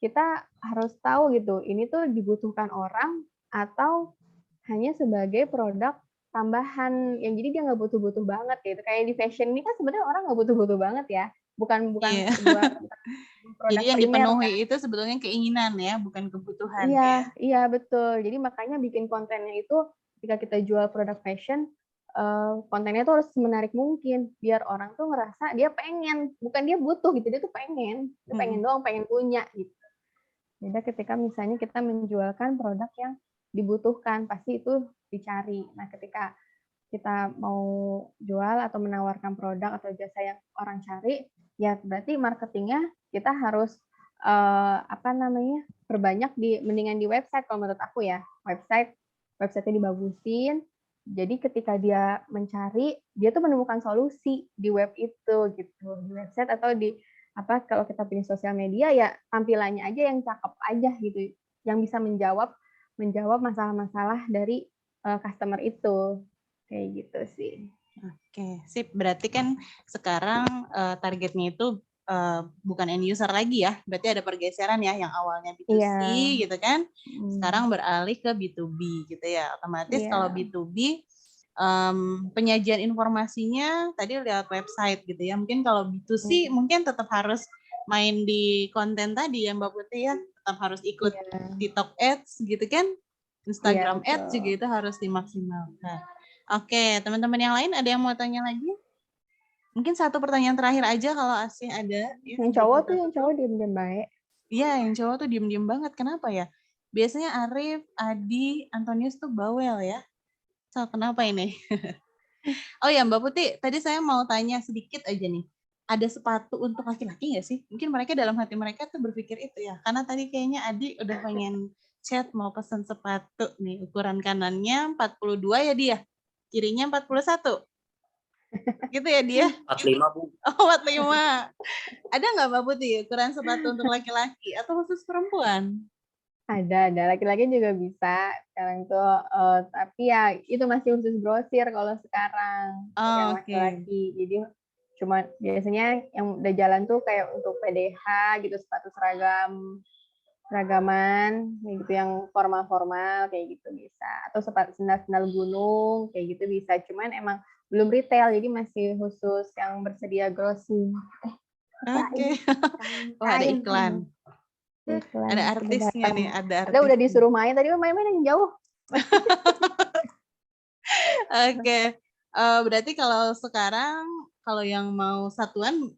kita harus tahu gitu, ini tuh dibutuhkan orang atau hanya sebagai produk tambahan yang jadi dia nggak butuh-butuh banget gitu. Kayak di fashion ini kan sebenarnya orang nggak butuh-butuh banget ya, bukan sebuah produk jadi yang primer, dipenuhi kan. Itu sebetulnya keinginan ya, bukan kebutuhan. Iya betul. Jadi makanya bikin kontennya itu ketika kita jual produk fashion, kontennya tuh harus semenarik mungkin biar orang tuh ngerasa dia pengen, bukan dia butuh gitu, dia tuh pengen doang, pengen punya gitu. Beda ketika misalnya kita menjualkan produk yang dibutuhkan, pasti itu dicari. Nah, ketika kita mau jual atau menawarkan produk atau jasa yang orang cari, ya berarti marketingnya kita harus perbanyak mendingan di website kalau menurut aku ya. Website-nya dibagusin. Jadi ketika dia mencari, dia tuh menemukan solusi di web itu gitu, di website atau di kalau kita pilih sosial media ya tampilannya aja yang cakep aja gitu, yang bisa menjawab masalah-masalah dari customer itu, kayak gitu sih. Oke, sip. Berarti kan sekarang targetnya itu bukan end user lagi ya, berarti ada pergeseran ya, yang awalnya B2C gitu kan, sekarang beralih ke B2B gitu ya. Otomatis kalau B2B penyajian informasinya tadi lewat website gitu ya. Mungkin kalau B2C mungkin tetap harus main di konten tadi ya Mbak Putih ya, tetap harus ikut TikTok Ads gitu kan, Instagram Ads juga itu harus dimaksimalkan. Oke, teman-teman yang lain ada yang mau tanya lagi? Mungkin satu pertanyaan terakhir aja kalau Asih ada. Yang cowok diem-diem baik. Iya, yang cowok tuh diem-diem banget. Kenapa ya? Biasanya Arif, Adi, Antonius tuh bawel ya. So, kenapa ini? Oh ya Mbak Putih, tadi saya mau tanya sedikit aja nih. Ada sepatu untuk laki-laki nggak sih? Mungkin mereka dalam hati mereka tuh berpikir itu ya. Karena tadi kayaknya Adi udah pengen chat mau pesan sepatu nih, ukuran kanannya 42 ya dia, kirinya 41. Gitu ya dia? 45 Bu. Oh 45. Ada nggak Mbak Putih ukuran sepatu untuk laki-laki atau khusus perempuan? Ada, laki-laki juga bisa sekarang tuh, tapi ya itu masih khusus grosir kalau sekarang, yang Oh, oke. laki-laki. Jadi cuma biasanya yang udah jalan tuh kayak untuk PDH gitu, sepatu seragaman, kayak gitu yang formal-formal kayak gitu bisa. Atau sendal-sendal gunung kayak gitu bisa. Cuman emang belum retail, jadi masih khusus yang bersedia grosir. Oke. Oh ada iklan. Ada artisnya nih, ada artis. Udah disuruh main tadi, main-main yang jauh. Oke. Berarti kalau sekarang kalau yang mau satuan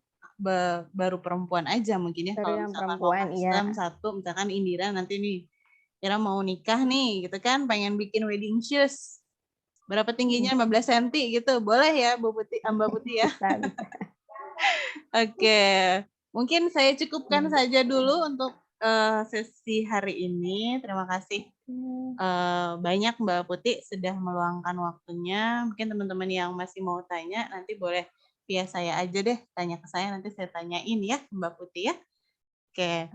baru perempuan aja mungkin ya. Baru Kalau yang misalkan mau perempuan, custom iya. satu, misalkan Indira nanti nih, Indira mau nikah nih gitu kan, pengen bikin wedding shoes. Berapa tingginya? 15 cm gitu. Boleh ya Mbak Putih ya? Bisa. Oke. Mungkin saya cukupkan saja dulu untuk sesi hari ini. Terima kasih banyak Mbak Putih sudah meluangkan waktunya. Mungkin teman-teman yang masih mau tanya nanti boleh via saya aja deh, tanya ke saya, nanti saya tanyain ya Mbak Putih ya. Oke.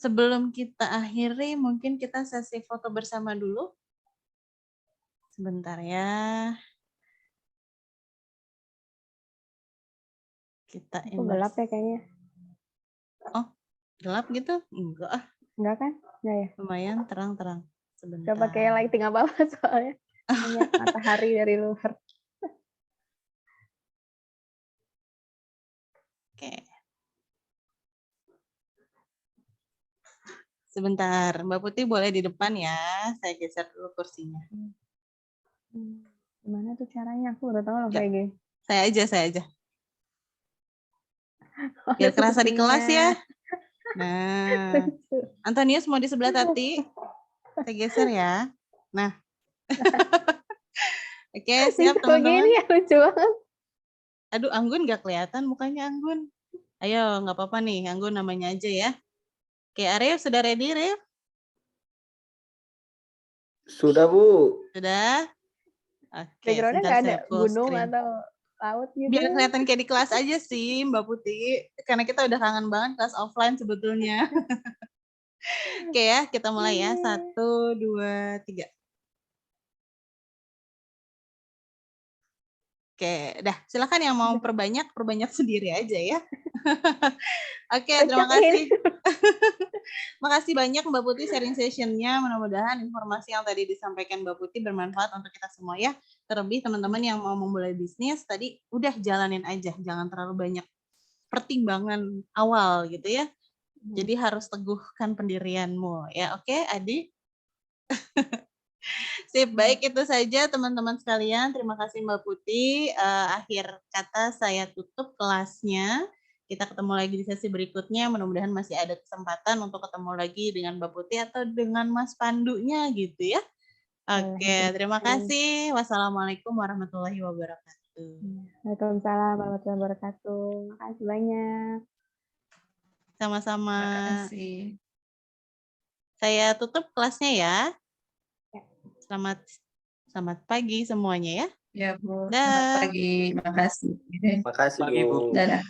Sebelum kita akhiri mungkin kita sesi foto bersama dulu. Sebentar ya. Kita gelap ya kayaknya. Oh, gelap gitu? Enggak ah. Enggak kan? Enggak ya? Lumayan terang-terang. Sebentar. Enggak pakai lighting apa-apa soalnya. Hanya matahari dari luar. Oke. Sebentar, Mbak Putih boleh di depan ya. Saya geser dulu kursinya. Gimana tuh caranya? Aku udah tahu loh kayak gini. Saya aja. Biar kerasa di kelas ya. Nah, Antonius mau di sebelah Tati. Saya geser ya. Nah. Oke, siap teman-teman. Gini ya, lucu banget. Aduh, Anggun nggak kelihatan mukanya Anggun. Ayo, nggak apa-apa nih, Anggun namanya aja ya. Oke, Arif sudah ready, Arif? Sudah, Bu. Sudah? Oke, background-nya sebentar nggak ada saya full gunung screen. atau laut gitu. Biar kelihatan kayak di kelas aja sih, Mbak Putih. Karena kita udah kangen banget kelas offline sebetulnya. Oke ya, kita mulai ya. 1, 2, 3. Oke, dah. Silakan yang mau perbanyak sendiri aja ya. Oke, terima kasih. Makasih banyak Mbak Putih sharing session-nya. Mudah-mudahan informasi yang tadi disampaikan Mbak Putih bermanfaat untuk kita semua ya. Terlebih teman-teman yang mau memulai bisnis tadi udah jalanin aja, jangan terlalu banyak pertimbangan awal gitu ya. Jadi harus teguhkan pendirianmu ya. Oke, Adi. Sip, baik itu saja teman-teman sekalian. Terima kasih Mbak Putih. Akhir kata saya tutup kelasnya. Kita ketemu lagi di sesi berikutnya. Mudah-mudahan masih ada kesempatan untuk ketemu lagi dengan Mbak Putih atau dengan Mas Pandunya gitu ya. Oke, terima kasih. Wassalamualaikum warahmatullahi wabarakatuh. Waalaikumsalam warahmatullahi wabarakatuh. Makasih banyak. Sama-sama. Terima kasih. Saya tutup kelasnya ya. Selamat pagi semuanya ya. Ya, Bu. Dah. Selamat pagi. Terima kasih. Makasih, Bu. Dadah.